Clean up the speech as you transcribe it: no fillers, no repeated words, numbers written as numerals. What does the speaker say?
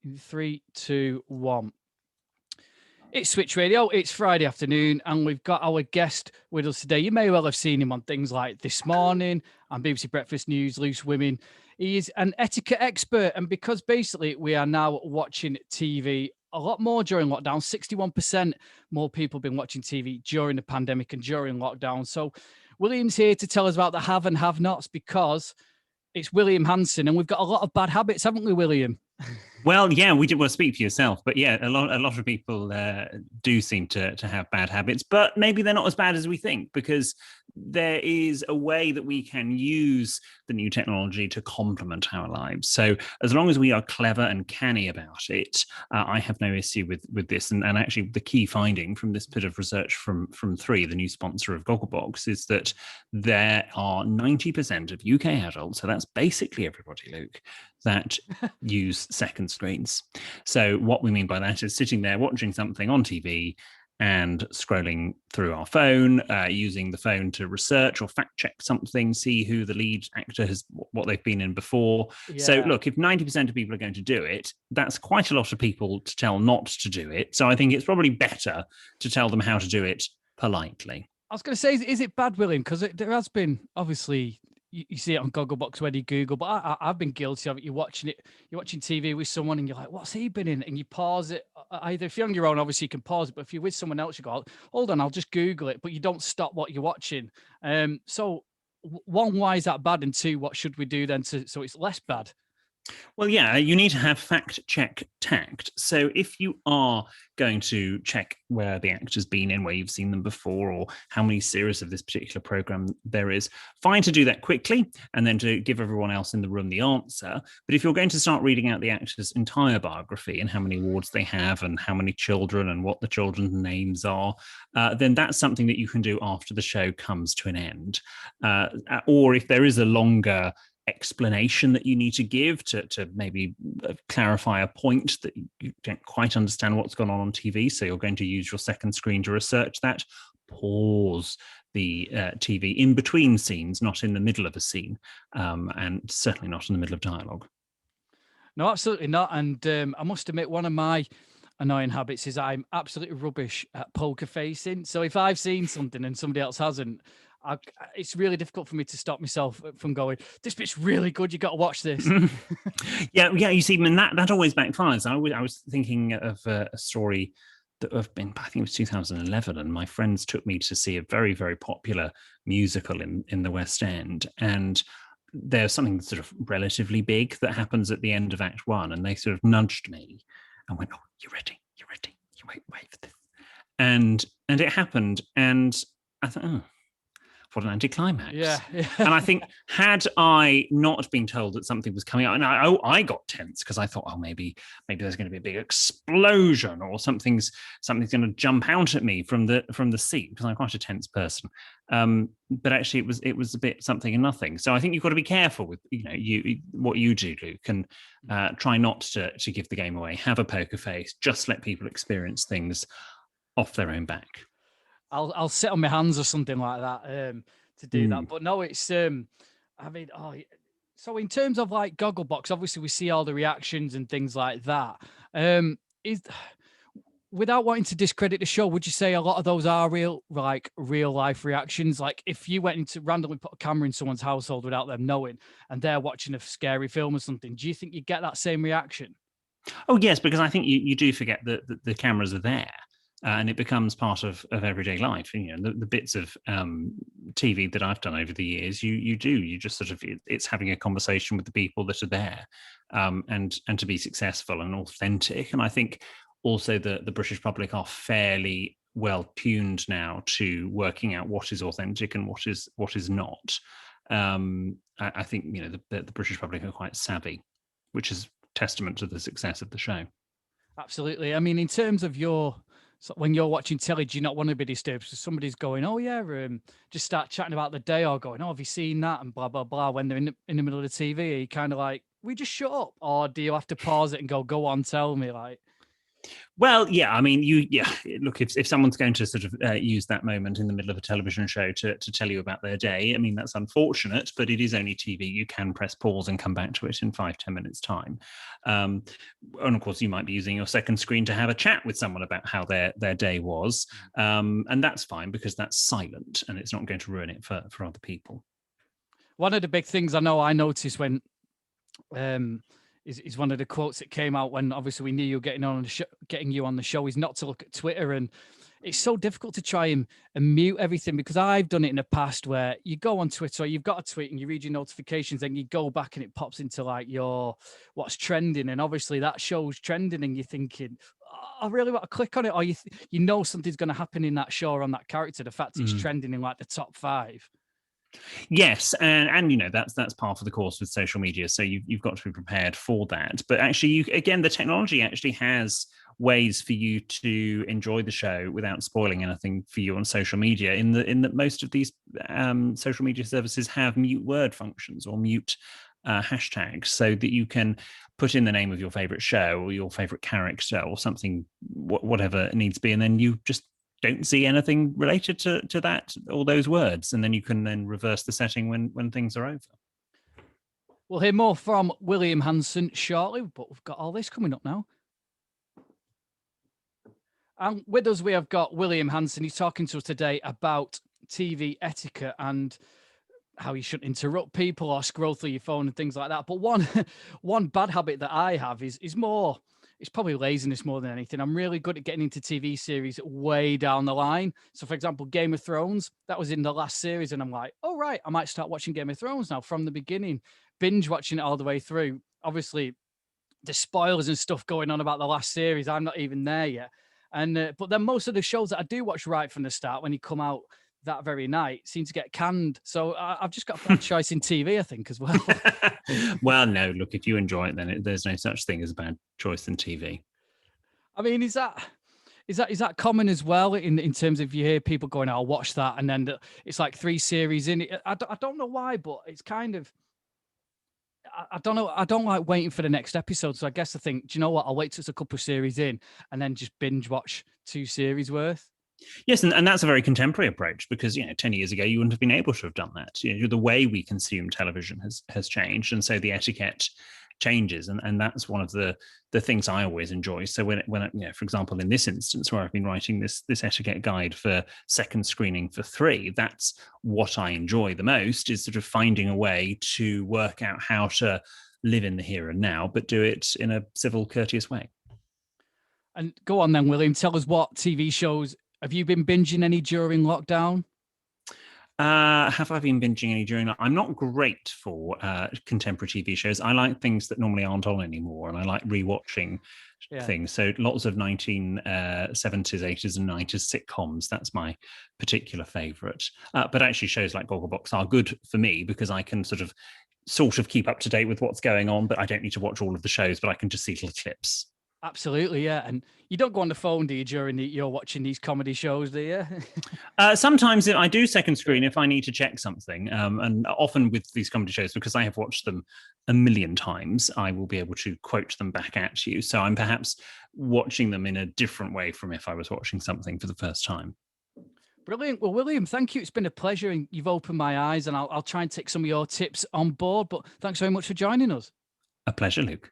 In 3, 2, 1. It's Switch Radio. It's Friday afternoon, and we've got our guest with us today. You may well have seen him on things like This Morning and BBC Breakfast News, Loose Women. He is an etiquette expert, and because basically we are now watching TV a lot more during lockdown, 61% more people have been watching TV during the pandemic and during lockdown. So William's here to tell us about the have and have-nots because it's William Hanson, and we've got a lot of bad habits, haven't we, William? Well, yeah, we did. Well, speak for yourself, but yeah, a lot of people do seem to have bad habits, but maybe they're not as bad as we think, because there is a way that we can use the new technology to complement our lives. So as long as we are clever and canny about it, I have no issue with this. And actually, the key finding from this bit of research from 3, the new sponsor of Gogglebox, is that there are 90% of UK adults, so that's basically everybody, Luke, that use second screens. So what we mean by that is sitting there watching something on TV and scrolling through our phone, using the phone to research or fact check something, see who the lead actor has, what they've been in before. Yeah. So look, if 90% of people are going to do it, that's quite a lot of people to tell not to do it. So I think it's probably better to tell them how to do it politely. I was going to say, is it bad, William? Because there has been, obviously, you see it on Gogglebox when you Google, but I've been guilty of it. You're watching TV with someone and you're like, what's he been in? And you pause it. Either if you're on your own, obviously you can pause it, but if you're with someone else, you go, hold on, I'll just Google it, but you don't stop what you're watching. So one, why is that bad? And 2, what should we do then so it's less bad? Well, yeah, you need to have fact-check tact. So if you are going to check where the actor's been in, where you've seen them before, or how many series of this particular program there is, fine to do that quickly and then to give everyone else in the room the answer. But if you're going to start reading out the actor's entire biography and how many awards they have and how many children and what the children's names are, then that's something that you can do after the show comes to an end. Or if there is a longer explanation that you need to give to maybe clarify a point that you don't quite understand what's gone on TV, so you're going to use your second screen to research that, pause the TV in between scenes, not in the middle of a scene, and certainly not in the middle of dialogue. No, absolutely not. And I must admit, one of my annoying habits is I'm absolutely rubbish at poker facing. So if I've seen something and somebody else hasn't, it's really difficult for me to stop myself from going, this bit's really good, you got to watch this. yeah, you see, I mean, that always backfires. I was thinking of a story that have been, I think it was 2011, and my friends took me to see a very, very popular musical in the West End, and there's something sort of relatively big that happens at the end of Act 1, and they sort of nudged me and went, oh, you ready, you wait for this. And it happened, and I thought, oh, what an anticlimax. Yeah. And I think had I not been told that something was coming out, and I got tense because I thought, oh, maybe there's going to be a big explosion or something's going to jump out at me from the seat, because I'm quite a tense person. But actually it was a bit something and nothing. So I think you've got to be careful with what you do, Luke, and try not to give the game away. Have a poker face. Just let people experience things off their own back. I'll sit on my hands or something like that to do that. But no, it's so in terms of like Gogglebox, obviously we see all the reactions and things like that. Without wanting to discredit the show, would you say a lot of those are real life reactions? Like if you went into randomly put a camera in someone's household without them knowing, and they're watching a scary film or something, do you think you get that same reaction? Oh yes, because I think you do forget that the cameras are there. And it becomes part of everyday life. The bits of TV that I've done over the years, you just sort of, it's having a conversation with the people that are there, and to be successful and authentic. And I think also the British public are fairly well tuned now to working out what is authentic and what is not. I think the British public are quite savvy, which is testament to the success of the show. Absolutely. I mean, in terms of so when you're watching telly, do you not want to be disturbed? So somebody's going, oh yeah, just start chatting about the day, or going, oh, have you seen that? And blah, blah, blah. When they're in the middle of the TV, are you kind of like, we just shut up? Or do you have to pause it and go on, tell me? Like, Well, yeah, I mean, look, if someone's going to sort of use that moment in the middle of a television show to tell you about their day, I mean, that's unfortunate, but it is only TV. You can press pause and come back to it in 5-10 minutes time. And of course, you might be using your second screen to have a chat with someone about how their day was. And that's fine because that's silent and it's not going to ruin it for other people. One of the big things I know I noticed when is one of the quotes that came out when obviously we knew you were getting you on the show is not to look at Twitter. And it's so difficult to try and mute everything, because I've done it in the past where you go on Twitter, or you've got a tweet and you read your notifications, and you go back and it pops into like your what's trending, and obviously that show's trending, and you're thinking, oh, I really want to click on it, or you know something's going to happen in that show or on that character. The fact it's trending in like the top 5. Yes, and you know that's part of the course with social media. So you've got to be prepared for that. But actually, the technology actually has ways for you to enjoy the show without spoiling anything for you on social media. In that most of these social media services have mute word functions or mute hashtags, so that you can put in the name of your favorite show or your favorite character or something, whatever it needs to be, and then you just don't see anything related to that, all those words, and then you can then reverse the setting when things are over. We'll hear more from William Hanson shortly, but we've got all this coming up now. And with us, we have got William Hanson. He's talking to us today about TV etiquette and how you shouldn't interrupt people or scroll through your phone and things like that. But one bad habit that I have is more... it's probably laziness more than anything. I'm really good at getting into TV series way down the line. So, for example, Game of Thrones, that was in the last series. And I'm like, oh, right, I might start watching Game of Thrones now from the beginning, binge watching it all the way through. Obviously, the spoilers and stuff going on about the last series, I'm not even there yet. And but then most of the shows that I do watch right from the start, when you come out that very night, seem to get canned. So I've just got a bad choice in TV, I think, as well. Well, no, look, if you enjoy it, then there's no such thing as a bad choice in TV. I mean, is that common as well in terms of you hear people going, I'll watch that, and then it's like 3 series in it. I don't know why, but it's kind of, I don't know. I don't like waiting for the next episode. So I guess I think, do you know what? I'll wait till it's a couple of series in and then just binge watch 2 series worth. Yes, and that's a very contemporary approach, because 10 years ago you wouldn't have been able to have done that. The way we consume television has changed, and so the etiquette changes, and that's one of the things I always enjoy. So when for example, in this instance where I've been writing this etiquette guide for second screening for 3, that's what I enjoy the most, is sort of finding a way to work out how to live in the here and now, but do it in a civil, courteous way. And go on then, William, tell us, what TV shows have you been binging any during lockdown? Have I been binging any during that? I'm not great for contemporary TV shows. I like things that normally aren't on anymore, and I like rewatching things. So lots of 1970s, 80s, and 90s sitcoms. That's my particular favourite. But actually, shows like Gogglebox are good for me, because I can sort of keep up to date with what's going on, but I don't need to watch all of the shows, but I can just see little clips. Absolutely, yeah. And you don't go on the phone, do you, during you're watching these comedy shows, do you? Sometimes I do second screen if I need to check something. And often with these comedy shows, because I have watched them a million times, I will be able to quote them back at you. So I'm perhaps watching them in a different way from if I was watching something for the first time. Brilliant. Well, William, thank you. It's been a pleasure, and you've opened my eyes, and I'll try and take some of your tips on board. But thanks very much for joining us. A pleasure, Luke.